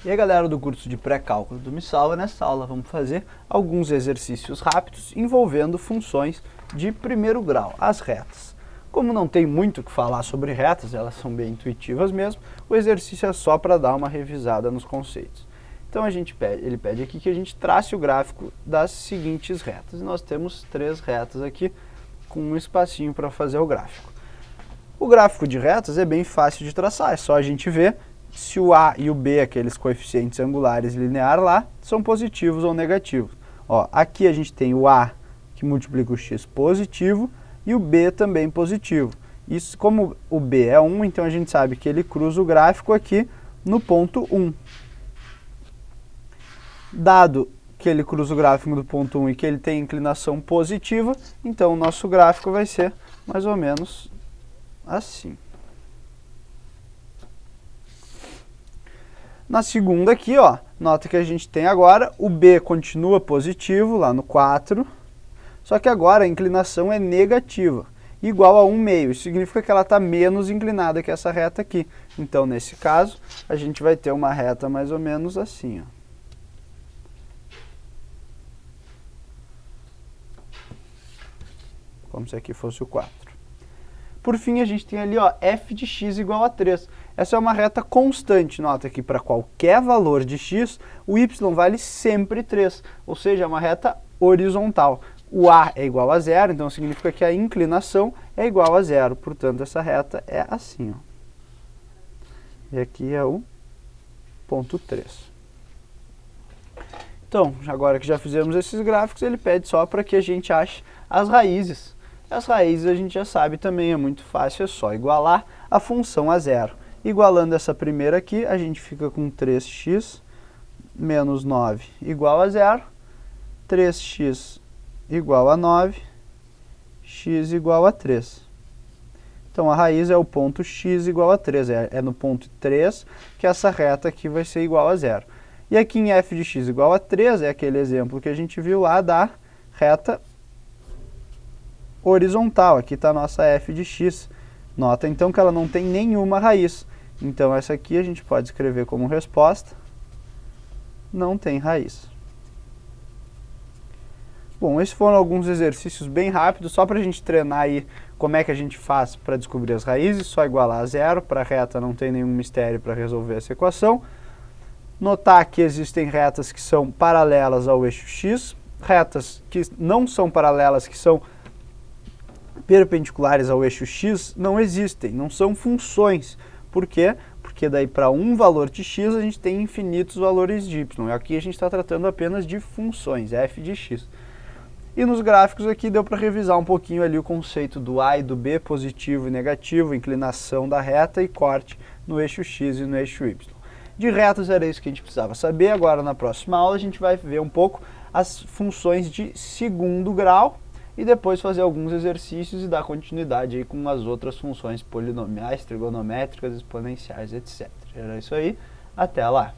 E aí galera do curso de pré-cálculo do Me Salva, nessa aula vamos fazer alguns exercícios rápidos envolvendo funções de primeiro grau, as retas. Como não tem muito o que falar sobre retas, elas são bem intuitivas mesmo, o exercício é só para dar uma revisada nos conceitos. Então ele pede aqui que a gente trace o gráfico das seguintes retas. E nós temos 3 retas aqui com um espacinho para fazer o gráfico. O gráfico de retas é bem fácil de traçar, é só a gente ver se o A e o B, aqueles coeficientes angulares lineares lá, são positivos ou negativos. Ó, aqui a gente tem o A que multiplica o X positivo e o B também positivo. Isso, como o B é 1, então a gente sabe que ele cruza o gráfico aqui no ponto 1. Dado que ele cruza o gráfico do ponto 1 e que ele tem inclinação positiva, então o nosso gráfico vai ser mais ou menos assim. Na segunda aqui, ó, nota que a gente tem agora, o B continua positivo lá no 4, só que agora a inclinação é negativa, igual a 1/2. Isso significa que ela está menos inclinada que essa reta aqui. Então, nesse caso, a gente vai ter uma reta mais ou menos assim, ó. Como se aqui fosse o 4. Por fim, a gente tem ali, ó, f de x igual a 3. Essa é uma reta constante. Nota que para qualquer valor de x, o y vale sempre 3. Ou seja, é uma reta horizontal. O A é igual a 0, então significa que a inclinação é igual a 0. Portanto, essa reta é assim, ó. E aqui é o ponto 3. Então, agora que já fizemos esses gráficos, ele pede só para que a gente ache as raízes. As raízes a gente já sabe também, é muito fácil, é só igualar a função a 0. Igualando essa primeira aqui, a gente fica com 3x menos 9 igual a 0, 3x igual a 9, x igual a 3. Então a raiz é o ponto x igual a 3, é no ponto 3 que essa reta aqui vai ser igual a 0. E aqui em f de x igual a 3, é aquele exemplo que a gente viu lá da reta horizontal. Aqui está a nossa f de x. Nota então que ela não tem nenhuma raiz. Então essa aqui a gente pode escrever como resposta, não tem raiz. Bom, esses foram alguns exercícios bem rápidos, só para a gente treinar aí como é que a gente faz para descobrir as raízes, só igualar a 0, para a reta não tem nenhum mistério para resolver essa equação. Notar que existem retas que são paralelas ao eixo x, retas que não são paralelas, que são perpendiculares ao eixo x, não existem, não são funções. Por quê? Porque daí para um valor de x a gente tem infinitos valores de y. E aqui a gente está tratando apenas de funções, f de x. E nos gráficos aqui deu para revisar um pouquinho ali o conceito do A e do B, positivo e negativo, inclinação da reta e corte no eixo x e no eixo y. De retas era isso que a gente precisava saber. Agora na próxima aula a gente vai ver um pouco as funções de segundo grau e depois fazer alguns exercícios e dar continuidade aí com as outras funções polinomiais, trigonométricas, exponenciais, etc. Era isso aí. Até lá!